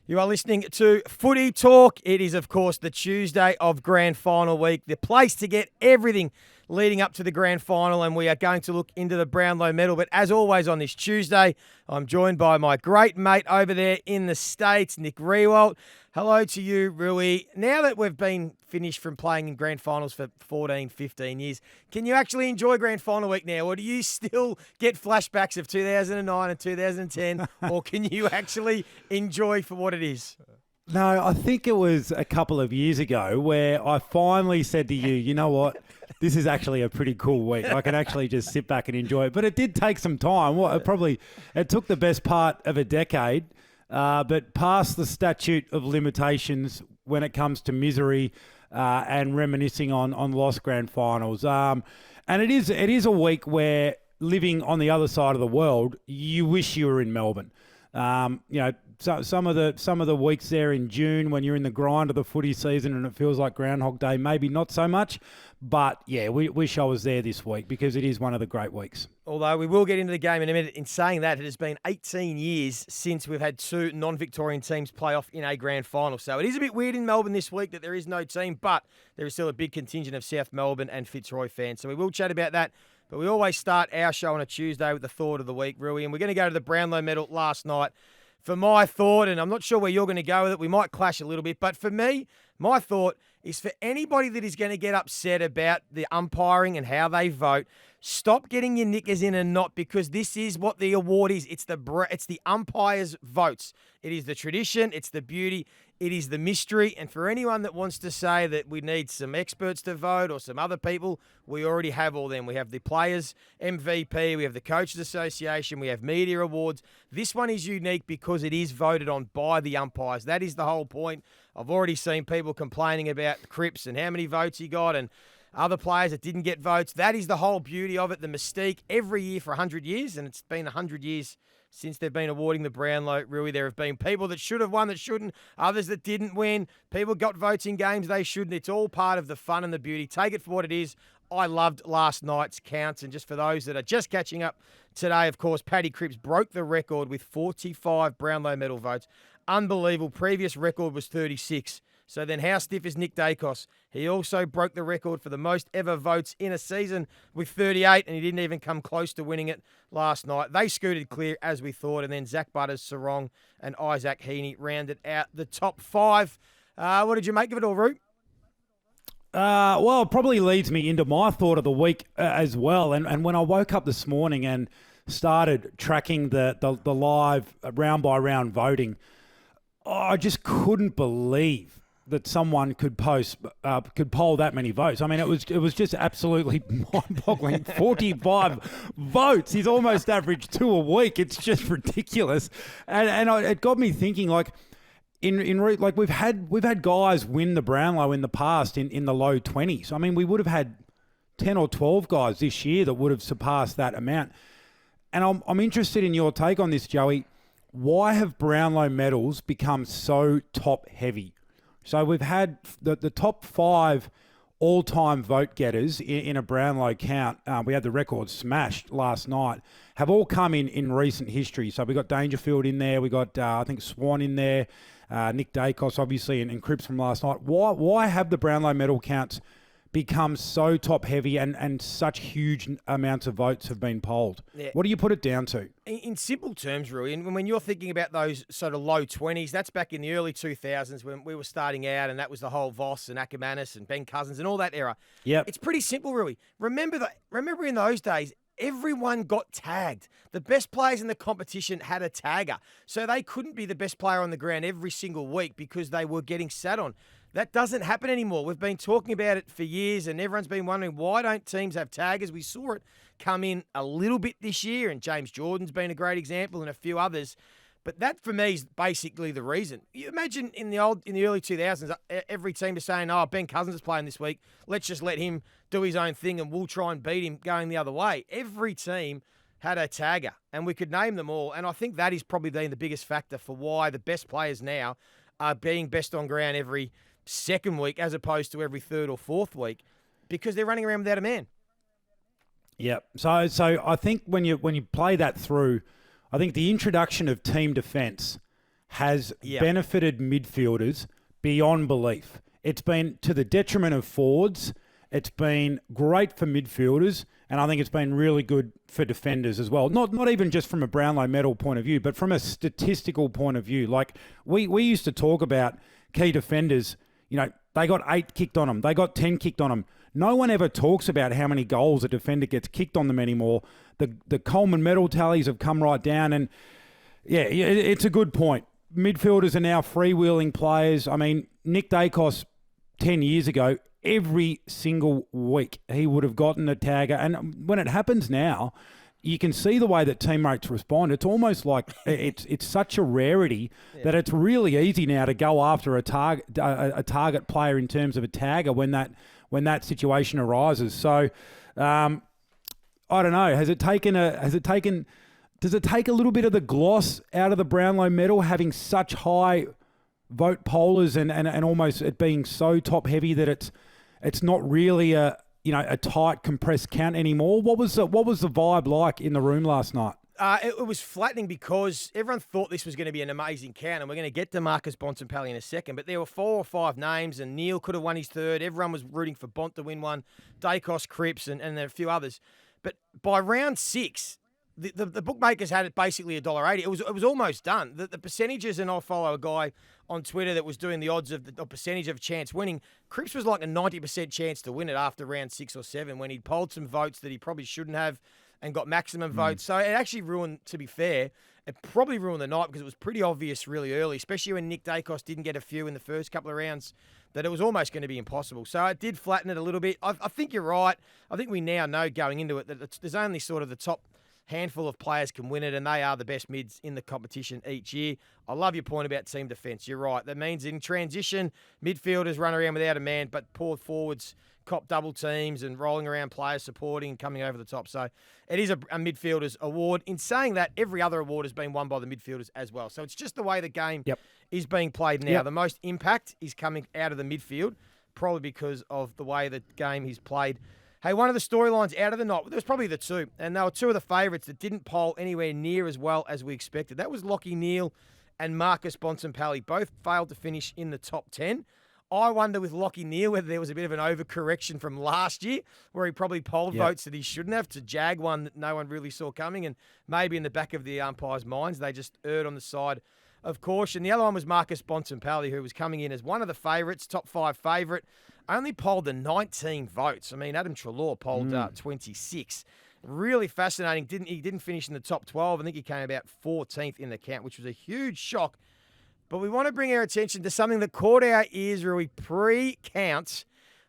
You are listening to Footy Talk. It is, of course, the Tuesday of Grand Final week, the place to get everything leading up to the Grand Final, and we are going to look into the Brownlow Medal. But as always on this Tuesday, I'm joined by my great mate over there in the States, Nick Riewoldt. Hello to you, Rui. Now that we've been finished from playing in Grand Finals for 14, 15 years, can you actually enjoy Grand Final week now, or do you still get flashbacks of 2009 and 2010, or can you actually enjoy for what it is? No, I think it was a couple of years ago where I finally said to you, you know what? This is actually a pretty cool week. I can actually just sit back and enjoy it. But it did take some time. It took the best part of a decade, but past the statute of limitations when it comes to misery and reminiscing on lost grand finals. And it is a week where, living on the other side of the world, you wish you were in Melbourne. So some of the weeks there in June when you're in the grind of the footy season and it feels like Groundhog Day, maybe not so much. But yeah, we wish I was there this week because it is one of the great weeks. Although we will get into the game in a minute. In saying that, it has been 18 years since we've had two non-Victorian teams play off in a grand final. So it is a bit weird in Melbourne this week that there is no team, but there is still a big contingent of South Melbourne and Fitzroy fans. So we will chat about that. But we always start our show on a Tuesday with the thought of the week, Rui. And we're going to go to the Brownlow Medal last night. For my thought, and I'm not sure where you're going to go with it, we might clash a little bit, but for me, my thought is for anybody that is going to get upset about the umpiring and how they vote, stop getting your knickers in a knot, because this is what the award is. It's the umpires' votes. It is the tradition. It's the beauty. It is the mystery. And for anyone that wants to say that we need some experts to vote or some other people, we already have all them. We have the players' MVP. We have the Coaches Association. We have media awards. This one is unique because it is voted on by the umpires. That is the whole point. I've already seen people complaining about Cripps and how many votes he got and other players that didn't get votes. That is the whole beauty of it, the mystique. Every year for 100 years, and it's been 100 years since they've been awarding the Brownlow, Rui. There have been people that should have won that shouldn't, others that didn't win. People got votes in games they shouldn't. It's all part of the fun and the beauty. Take it for what it is. I loved last night's counts. And just for those that are just catching up today, of course, Paddy Cripps broke the record with 45 Brownlow Medal votes. Unbelievable. Previous record was 36. So then how stiff is Nick Dacos? He also broke the record for the most ever votes in a season with 38, and he didn't even come close to winning it last night. They scooted clear, as we thought, and then Zach Butters, Sarong, and Isaac Heaney rounded out the top five. What did you make of it all, Root? Well, it probably leads me into my thought of the week as well. And when I woke up this morning and started tracking the live round-by-round voting, I just couldn't believe that someone could poll that many votes. I mean, it was just absolutely mind-boggling. 45 votes. He's almost averaged 2 a week. It's just ridiculous. And it got me thinking, like, we've had guys win the Brownlow in the past in the low 20s. I mean, we would have had 10 or 12 guys this year that would have surpassed that amount. And I'm interested in your take on this, Joey. Why have Brownlow medals become so top-heavy? So we've had the top 5 all-time vote getters in a Brownlow count. We had the record smashed last night. Have all come in recent history. So we got Dangerfield in there. We got I think Swan in there. Nick Dacos obviously and Cripps from last night. Why have the Brownlow medal counts become so top-heavy and such huge amounts of votes have been polled? Yeah. What do you put it down to? In simple terms, Rui, and when you're thinking about those sort of low 20s, that's back in the early 2000s when we were starting out, and that was the whole Voss and Ackermanis and Ben Cousins and all that era. Yep. It's pretty simple, Rui. Remember in those days, everyone got tagged. The best players in the competition had a tagger. So they couldn't be the best player on the ground every single week because they were getting sat on. That doesn't happen anymore. We've been talking about it for years, and everyone's been wondering, why don't teams have taggers? We saw it come in a little bit this year, and James Jordan's been a great example, and a few others. But that, for me, is basically the reason. You imagine in the early 2000s, every team is saying, oh, Ben Cousins is playing this week. Let's just let him do his own thing, and we'll try and beat him going the other way. Every team had a tagger, and we could name them all. And I think that is probably been the biggest factor for why the best players now are being best on ground every second week as opposed to every third or fourth week, because they're running around without a man. Yep. So I think when you play that through, I think the introduction of team defence has benefited midfielders beyond belief. It's been to the detriment of forwards. It's been great for midfielders, and I think it's been really good for defenders as well. Not even just from a Brownlow Medal point of view, but from a statistical point of view. Like, we used to talk about key defenders, they got 8 kicked on them. They got 10 kicked on them. No one ever talks about how many goals a defender gets kicked on them anymore. The Coleman medal tallies have come right down, and it's a good point. Midfielders are now freewheeling players. I mean, Nick Dacos 10 years ago, every single week he would have gotten a tagger. And when it happens now, you can see the way that teammates respond. It's almost like it's such a rarity that it's really easy now to go after a target player in terms of a tagger when that situation arises. So I don't know. Does it take a little bit of the gloss out of the Brownlow Medal, having such high vote pollers and almost it being so top heavy that it's not really a tight compressed count anymore? What was the vibe like in the room last night? It was flattening because everyone thought this was going to be an amazing count, and we're going to get to Marcus Bontempelli in a second, but there were 4 or 5 names, and Neil could have won his third. Everyone was rooting for Bont to win one, Dacos, Cripps, and there are a few others. But by round 6, the bookmakers had it basically $1.80. It was almost done. The percentages, and I'll follow a guy on Twitter that was doing the odds of the percentage of chance winning. Cripps was like a 90% chance to win it after round 6 or 7 when he'd polled some votes that he probably shouldn't have and got maximum votes. So it actually ruined, to be fair, it probably ruined the night because it was pretty obvious really early, especially when Nick Dacos didn't get a few in the first couple of rounds, that it was almost going to be impossible. So it did flatten it a little bit. I think you're right. I think we now know going into it that there's only sort of the top handful of players can win it, and they are the best mids in the competition each year. I love your point about team defence. You're right. That means in transition, midfielders run around without a man, but poor forwards cop double teams and rolling around players, supporting and coming over the top. So it is a midfielders award. In saying that, every other award has been won by the midfielders as well. So it's just the way the game is being played now. The most impact is coming out of the midfield, probably because of the way the game is played. Hey, one of the storylines out of the night, there was probably the two, and they were two of the favourites that didn't poll anywhere near as well as we expected. That was Lachie Neale and Marcus Bontempelli. Both failed to finish in the top 10. I wonder with Lachie Neale whether there was a bit of an overcorrection from last year where he probably polled votes that he shouldn't have to jag one that no one really saw coming, and maybe in the back of the umpires' minds they just erred on the side of caution. The other one was Marcus Bontempelli, who was coming in as one of the favourites, top 5 favourite. Only polled the 19 votes. I mean, Adam Treloar polled 26. Really fascinating. He didn't finish in the top 12. I think he came about 14th in the count, which was a huge shock. But we want to bring our attention to something that caught our ears really pre-counts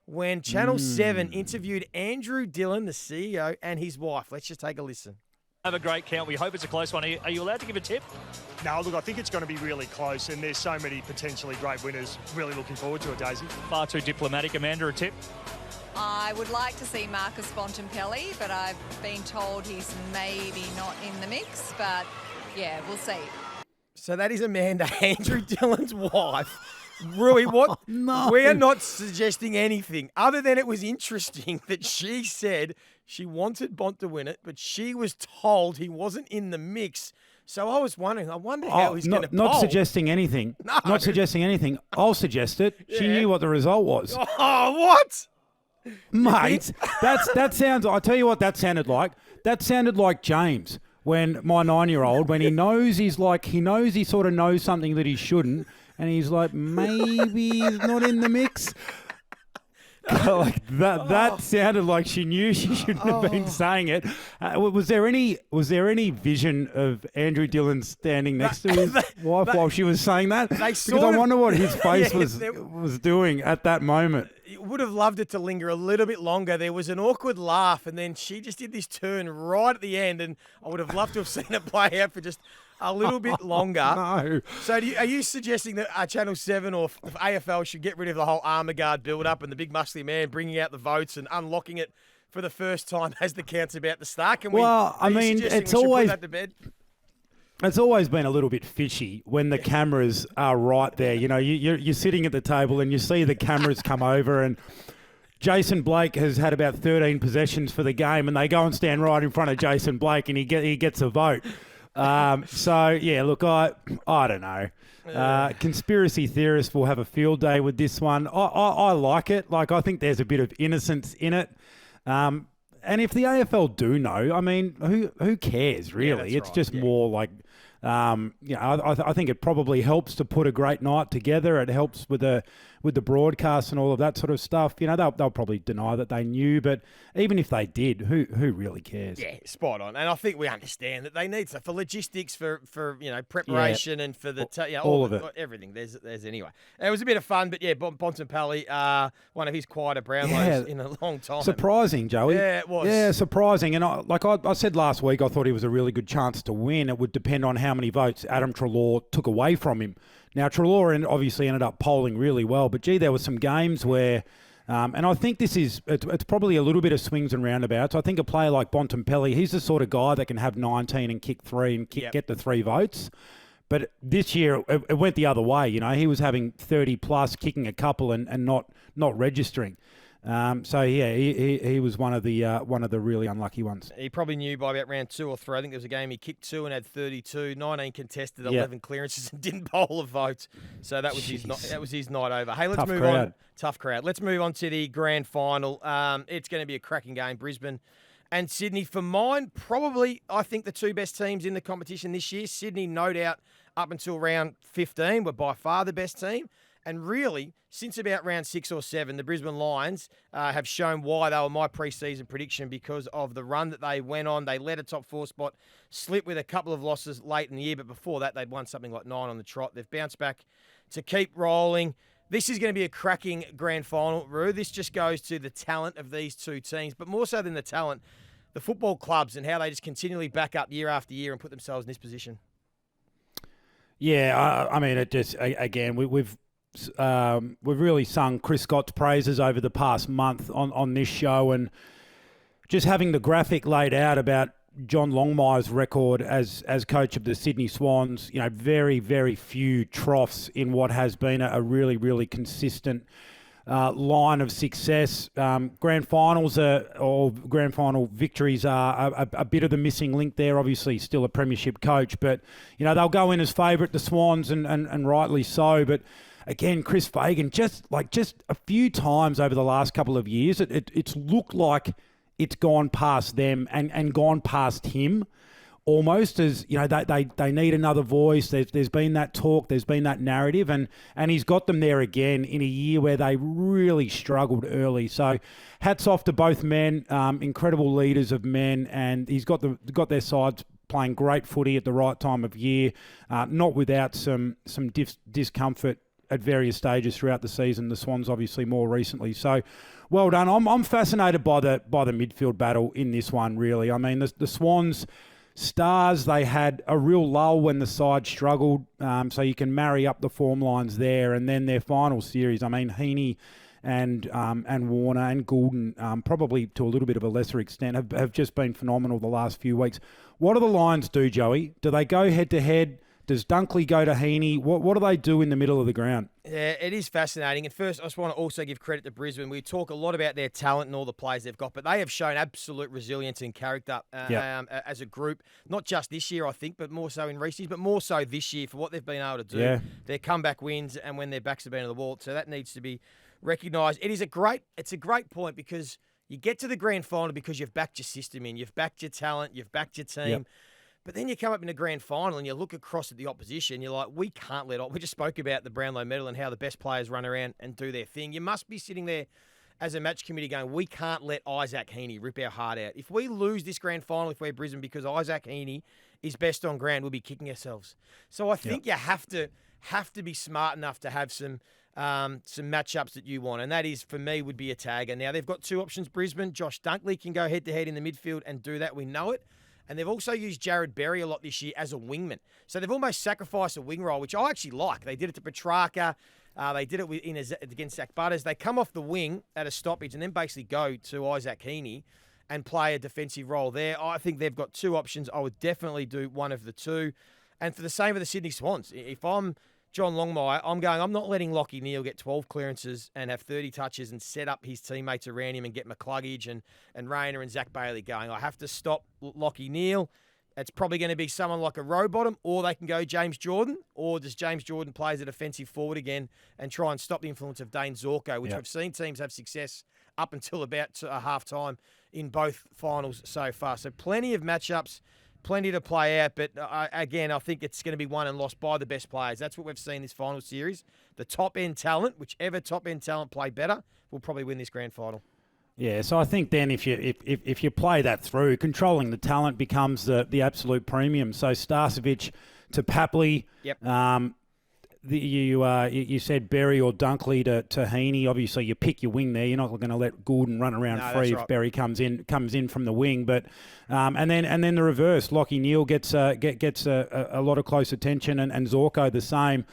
when Channel 7 interviewed Andrew Dillon, the CEO, and his wife. Let's just take a listen. Have a great count. We hope it's a close one. Are you allowed to give a tip? No, look, I think it's going to be really close, and there's so many potentially great winners. Really looking forward to it, Daisy. Far too diplomatic. Amanda, a tip? I would like to see Marcus Bontempelli, but I've been told he's maybe not in the mix, but yeah, we'll see. So that is Amanda, Andrew Dillon's wife. Rui, what? No. We are not suggesting anything other than it was interesting that she said she wanted Bont to win it, but she was told he wasn't in the mix. So I was wondering, how he's going to poll. Not suggesting anything. No. Not suggesting anything. I'll suggest it. She knew what the result was. Oh, what? Mate, that sounds, I'll tell you what that sounded like. That sounded like James, when my 9-year-old, when he knows he sort of knows something that he shouldn't, and he's like, maybe he's not in the mix. Like that sounded like she knew she shouldn't have been saying it. Was there any vision of Andrew Dillon standing next to his wife while she was saying that? Because I wonder what his face was doing at that moment. You would have loved it to linger a little bit longer. There was an awkward laugh, and then she just did this turn right at the end, and I would have loved to have seen it play out for just a little bit longer. No. So are you suggesting that Channel 7 or AFL should get rid of the whole armour guard build-up and the big muscly man bringing out the votes and unlocking it for the first time as the count's about to start? It's always put that to bed? It's always been a little bit fishy when the cameras are right there. You know, you're sitting at the table and you see the cameras come over, and Jason Blake has had about 13 possessions for the game, and they go and stand right in front of Jason Blake, and he gets a vote. So yeah, look, I don't know. Conspiracy theorists will have a field day with this one. I like it. Like, I think there's a bit of innocence in it. And if the AFL do know, I mean, who cares, really? Yeah, it's right. just more like, I think it probably helps to put a great night together. It helps with the broadcast and all of that sort of stuff. You know, they'll probably deny that they knew, but even if they did, who really cares? Yeah, spot on. And I think we understand that they need so for logistics, for preparation, and for the all of it, everything. There's anyway. It was a bit of fun, but yeah, Bontempelli, one of his quieter Brownlows in a long time. Surprising, Joey. Yeah, it was. Yeah, surprising. And I said last week, I thought he was a really good chance to win. It would depend on how many votes Adam Treloar took away from him. Now, Treloar obviously ended up polling really well, but gee, there were some games where, and I think it's probably a little bit of swings and roundabouts. I think a player like Bontempelli, he's the sort of guy that can have 19 and kick 3 and get the 3 votes. But this year, it went the other way. You know, he was having 30 plus, kicking a couple and not registering. So yeah, he was one of the really unlucky ones. He probably knew by about round 2 or 3. I think there was a game he kicked 2 and had 32, 19 contested, 11 clearances, and didn't bowl a vote. So that was his night over. Hey, let's move on. Tough crowd. Let's move on to the grand final. It's going to be a cracking game, Brisbane and Sydney. For mine, probably I think the 2 best teams in the competition this year. Sydney, no doubt, up until round 15, were by far the best team. And really, since about round 6 or 7, the Brisbane Lions have shown why they were my pre-season prediction because of the run that they went on. They led a top 4 spot, slipped with a couple of losses late in the year, but before that, they'd won something like 9 on the trot. They've bounced back to keep rolling. This is going to be a cracking grand final, Roo. This just goes to the talent of these 2 teams, but more so than the talent, the football clubs and how they just continually back up year after year and put themselves in this position. Yeah, I mean, it just, again, we've really sung Chris Scott's praises over the past month on this show, and just having the graphic laid out about John Longmire's record as coach of the Sydney Swans. You know, very, very few troughs in what has been a really, really consistent line of success. Grand finals or grand final victories are a bit of the missing link there. Obviously, still a premiership coach, but you know they'll go in as favourite, the Swans, and rightly so. But again, Chris Fagan, just a few times over the last couple of years, it's looked like it's gone past them and gone past him. Almost as, you know, they need another voice. There's been that talk, there's been that narrative, and he's got them there again in a year where they really struggled early. So hats off to both men, incredible leaders of men, and he's got their sides playing great footy at the right time of year, not without some discomfort at various stages throughout the season. The Swans obviously more recently. So well done. I'm fascinated by the midfield battle in this one, really. I mean, the Swans stars, they had a real lull when the side struggled, so you can marry up the form lines there. And then their final series, I mean, Heaney and Warner and Goulden, probably to a little bit of a lesser extent, have just been phenomenal the last few weeks. What do the Lions do, Joey? Do they go head-to-head? Does Dunkley go to Heaney? What do they do in the middle of the ground? Yeah, it is fascinating. And first, I just want to also give credit to Brisbane. We talk a lot about their talent and all the players they've got, but they have shown absolute resilience and character as a group. Not just this year, I think, but more so in recent years, but more so this year for what they've been able to do. Yeah. Their comeback wins and when their backs have been on the wall. So that needs to be recognised. It's a great point because you get to the grand final because you've backed your system in, you've backed your talent, you've backed your team. Yep. But then you come up in a grand final and you look across at the opposition, you're like, we can't let on. We just spoke about the Brownlow Medal and how the best players run around and do their thing. You must be sitting there as a match committee going, we can't let Isaac Heaney rip our heart out. If we lose this grand final, if we're Brisbane, because Isaac Heaney is best on ground, we'll be kicking ourselves. So I think you have to be smart enough to have some matchups that you want. And that is, for me, would be a tagger. Now, they've got 2 options, Brisbane. Josh Dunkley can go head-to-head in the midfield and do that. We know it. And they've also used Jared Berry a lot this year as a wingman. So they've almost sacrificed a wing role, which I actually like. They did it to Petrarca. They did it against Zach Butters. They come off the wing at a stoppage and then basically go to Isaac Heaney and play a defensive role there. I think they've got 2 options. I would definitely do one of the 2. And for the same for the Sydney Swans, if I'm John Longmire, I'm not letting Lachie Neale get 12 clearances and have 30 touches and set up his teammates around him and get McCluggage and Rayner and Zach Bailey going. I have to stop Lachie Neale. It's probably going to be someone like a Rowbottom, or they can go James Jordan, or does James Jordan play as a defensive forward again and try and stop the influence of Dane Zorko, which we've seen teams have success up until about half-time in both finals so far. So plenty of matchups, plenty to play out, but again, I think it's going to be won and lost by the best players. That's what we've seen this final series. The top-end talent, whichever top-end talent play better, will probably win this grand final. Yeah, so I think then if you play that through, controlling the talent becomes the absolute premium. So Starcevic to Papley. Yep. You said Berry or Dunkley to Heaney. Obviously, you pick your wing there. You're not going to let Gordon run around free if Berry comes in from the wing. But and then the reverse. Lachie Neale gets a lot of close attention, and Zorko the same.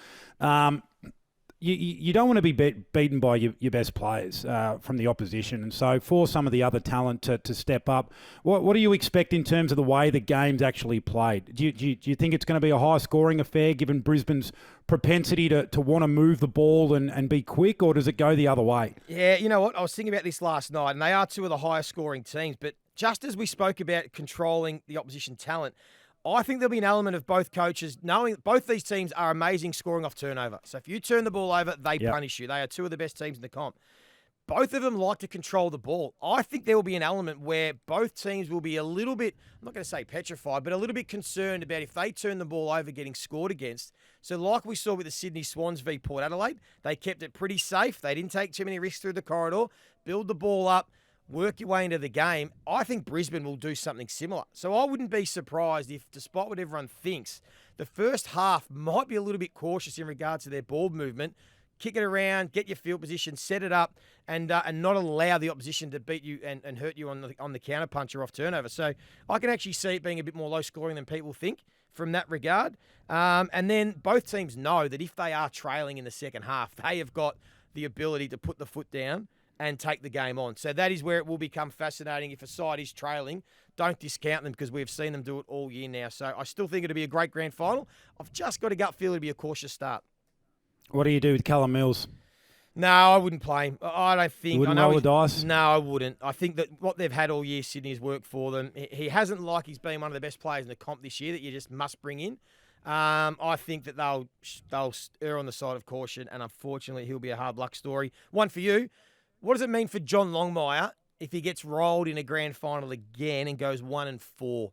You don't want to be beaten by your best players from the opposition. And so for some of the other talent to step up, what do you expect in terms of the way the game's actually played? Do you think it's going to be a high-scoring affair given Brisbane's propensity to want to move the ball and be quick, or does it go the other way? Yeah, you know what? I was thinking about this last night, and they are two of the highest-scoring teams. But just as we spoke about controlling the opposition talent, I think there'll be an element of both coaches knowing both these teams are amazing scoring off turnover. So if you turn the ball over, they punish you. They are two of the best teams in the comp. Both of them like to control the ball. I think there will be an element where both teams will be a little bit, I'm not going to say petrified, but a little bit concerned about if they turn the ball over getting scored against. So like we saw with the Sydney Swans v Port Adelaide, they kept it pretty safe. They didn't take too many risks through the corridor, build the ball up, work your way into the game. I think Brisbane will do something similar. So I wouldn't be surprised if, despite what everyone thinks, the first half might be a little bit cautious in regards to their ball movement. Kick it around, get your field position, set it up, and not allow the opposition to beat you and hurt you on the counter puncher off turnover. So I can actually see it being a bit more low scoring than people think from that regard. And then both teams know that if they are trailing in the second half, they have got the ability to put the foot down and take the game on. So that is where it will become fascinating. If a side is trailing, don't discount them because we've seen them do it all year now. So I still think it'll be a great grand final. I've just got a gut feel it'll be a cautious start. What do you do with Callum Mills? No, I wouldn't play him. I don't think. You wouldn't I know roll the dice? No, I wouldn't. I think that what they've had all year, Sydney, has worked for them. He hasn't he's been one of the best players in the comp this year that you just must bring in. I think that they'll err on the side of caution, and unfortunately, he'll be a hard luck story. One for you. What does it mean for John Longmire if he gets rolled in a grand final again and goes 1-4?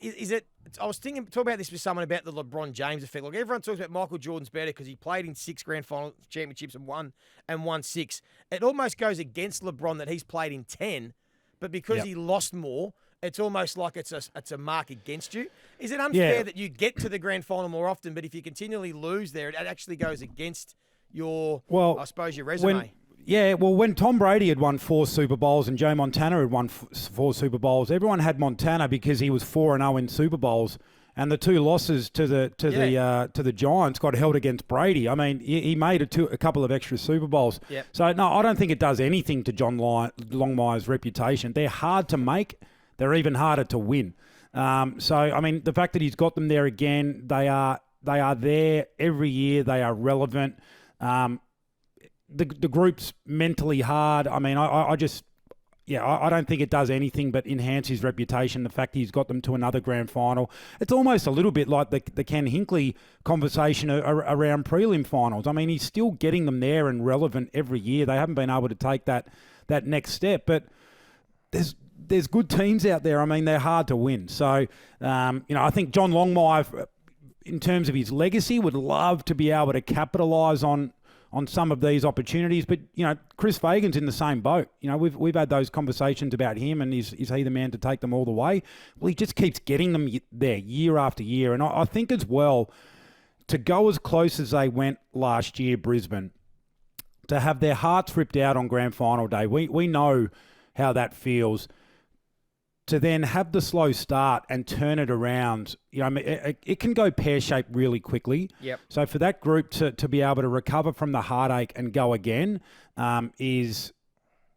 Is it? I was talking about this with someone about the LeBron James effect. Like everyone talks about Michael Jordan's better because he played in 6 grand final championships and won 6. It almost goes against LeBron that he's played in 10, but because he lost more, it's almost like it's a mark against you. Is it unfair that you get to the grand final more often, but if you continually lose there, it actually goes against your, I suppose, your resume? When Tom Brady had won 4 Super Bowls and Joe Montana had won 4 Super Bowls, everyone had Montana because he was 4-0 in Super Bowls, and the 2 losses to the Giants got held against Brady. I mean, he made a couple of extra Super Bowls. Yep. So no, I don't think it does anything to John Longmire's reputation. They're hard to make. They're even harder to win. So I mean, the fact that he's got them there again, they are there every year. They are relevant. The group's mentally hard. I mean, I don't think it does anything but enhance his reputation, the fact he's got them to another grand final. It's almost a little bit like the Ken Hinckley conversation around prelim finals. I mean, he's still getting them there and relevant every year. They haven't been able to take that next step, but there's good teams out there. I mean, they're hard to win. So, I think John Longmire, in terms of his legacy, would love to be able to capitalise on some of these opportunities. But, Chris Fagan's in the same boat. We've had those conversations about him, and is he the man to take them all the way? Well, he just keeps getting them there year after year. And I think as well, to go as close as they went last year, Brisbane, to have their hearts ripped out on grand final day, we know how that feels. To then have the slow start and turn it around, it can go pear-shaped really quickly. Yep. So for that group to be able to recover from the heartache and go again is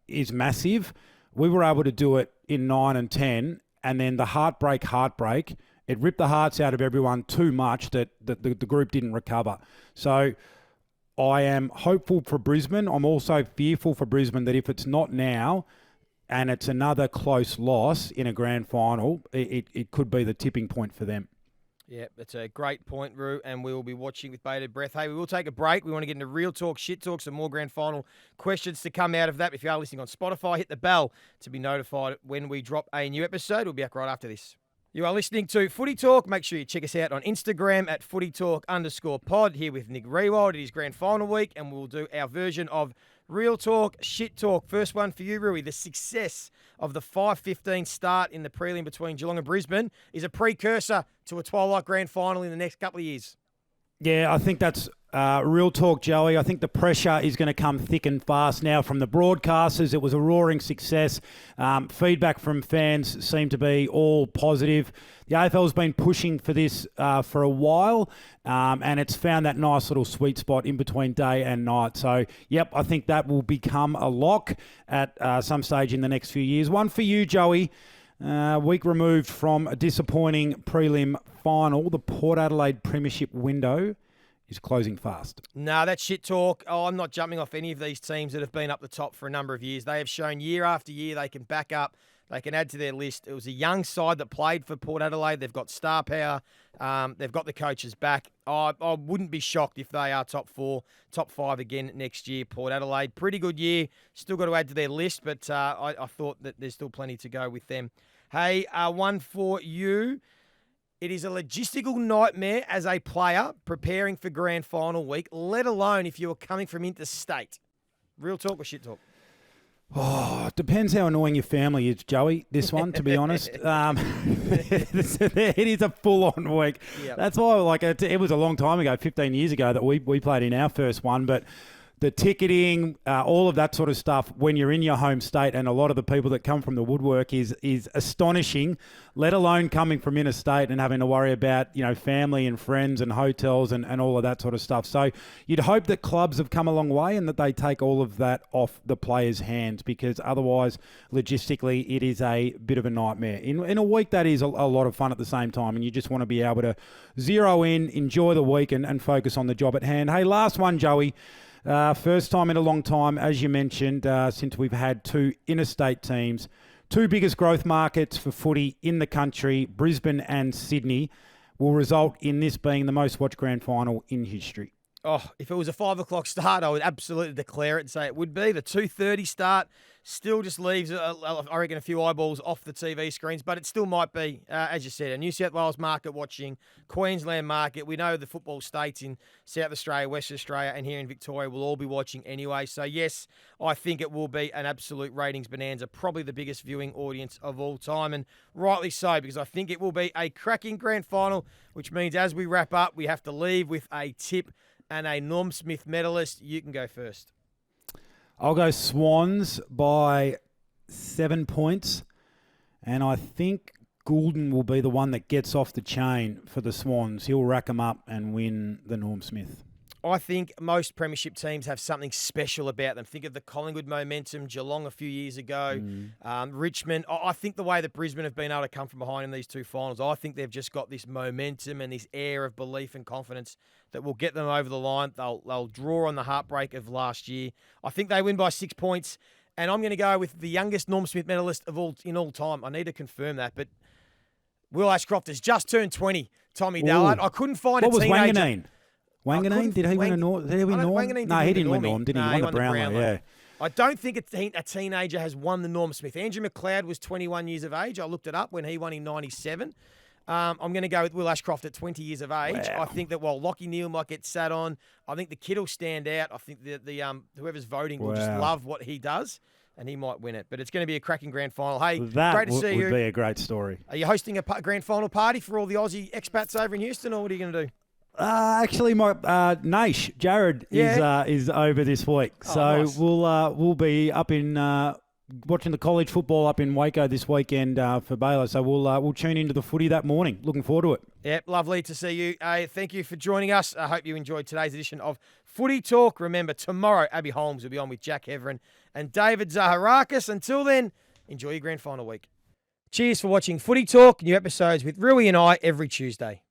massive. We were able to do it in 9 and 10, and then the heartbreak, it ripped the hearts out of everyone too much that the group didn't recover. So I am hopeful for Brisbane. I'm also fearful for Brisbane that if it's not now, and it's another close loss in a grand final, it could be the tipping point for them. Yeah, that's a great point, Roo, and we will be watching with bated breath. Hey, we will take a break. We want to get into real talk, shit talk, some more grand final questions to come out of that. If you are listening on Spotify, hit the bell to be notified when we drop a new episode. We'll be back right after this. You are listening to Footy Talk. Make sure you check us out on Instagram at footytalk_pod, here with Nick Riewoldt. It is grand final week, and we'll do our version of real talk, shit talk. First one for you, Rui. The success of the 5:15 start in the prelim between Geelong and Brisbane is a precursor to a twilight grand final in the next couple of years. Yeah, I think that's real talk, Joey. I think the pressure is going to come thick and fast now from the broadcasters. It was a roaring success. Feedback from fans seemed to be all positive. The AFL's been pushing for this for a while, and it's found that nice little sweet spot in between day and night. So, yep, I think that will become a lock at some stage in the next few years. One for you, Joey. Week removed from a disappointing prelim final, the Port Adelaide Premiership window is closing fast. No, that's shit talk. Oh, I'm not jumping off any of these teams that have been up the top for a number of years. They have shown year after year they can back up. They can add to their list. It was a young side that played for Port Adelaide. They've got star power. They've got the coaches back. I wouldn't be shocked if they are top 4, top 5 again next year. Port Adelaide, pretty good year. Still got to add to their list, but I thought that there's still plenty to go with them. Hey, one for you. It is a logistical nightmare as a player preparing for grand final week, let alone if you were coming from interstate. Real talk or shit talk? Oh, it depends how annoying your family is, Joey, this one, to be honest. It is a full-on week. Yep. That's why, it was a long time ago, 15 years ago, that we played in our first one, but the ticketing, all of that sort of stuff, when you're in your home state, and a lot of the people that come from the woodwork is astonishing, let alone coming from interstate and having to worry about, family and friends and hotels and all of that sort of stuff. So you'd hope that clubs have come a long way and that they take all of that off the players' hands, because otherwise, logistically, it is a bit of a nightmare. In a week, that is a lot of fun at the same time, and you just want to be able to zero in, enjoy the week, and focus on the job at hand. Hey, last one, Joey. First time in a long time, as you mentioned, since we've had 2 interstate teams, 2 biggest growth markets for footy in the country, Brisbane and Sydney, will result in this being the most watched grand final in history. Oh, if it was a 5 o'clock start, I would absolutely declare it and say it would be. The 2:30 start still just leaves, I reckon, a few eyeballs off the TV screens, but it still might be, as you said, a New South Wales market watching, Queensland market. We know the football states in South Australia, Western Australia, and here in Victoria will all be watching anyway. So, yes, I think it will be an absolute ratings bonanza, probably the biggest viewing audience of all time, and rightly so, because I think it will be a cracking grand final, which means as we wrap up, we have to leave with a tip and a Norm Smith medalist. You can go first. I'll go Swans by 7 points, and I think Goulden will be the one that gets off the chain for the Swans. He'll rack them up and win the Norm Smith. I think most premiership teams have something special about them. Think of the Collingwood momentum, Geelong a few years ago, Richmond. I think the way that Brisbane have been able to come from behind in these 2 finals, I think they've just got this momentum and this air of belief and confidence that will get them over the line. They'll draw on the heartbreak of last year. I think they win by 6 points, and I'm going to go with the youngest Norm Smith medalist in all time. I need to confirm that, but Will Ashcroft has just turned 20, Tommy Dallard. I couldn't find a teenager. What was Wanganeen? Wanganeen? Did he win a Norm? Did he win Norm? No, he didn't win Norm, did he? No, he won the Brownlow, yeah. I don't think a teenager has won the Norm Smith. Andrew McLeod was 21 years of age. I looked it up when he won in 97. I'm going to go with Will Ashcroft at 20 years of age. Wow. I think that while Lockie Neal might get sat on, I think the kid will stand out. I think the whoever's voting will just love what he does, and he might win it. But it's going to be a cracking grand final. Hey, great to see you. That would be a great story. Are you hosting a grand final party for all the Aussie expats over in Houston, or what are you going to do? Actually, my Naish, Jared, is over this week. So nice. We'll be up in watching the college football up in Waco this weekend for Baylor. So we'll tune into the footy that morning. Looking forward to it. Yep, lovely to see you. Thank you for joining us. I hope you enjoyed today's edition of Footy Talk. Remember, tomorrow Abby Holmes will be on with Jack Heverin and David Zaharakis. Until then, enjoy your grand final week. Cheers for watching Footy Talk. New episodes with Rui and I every Tuesday.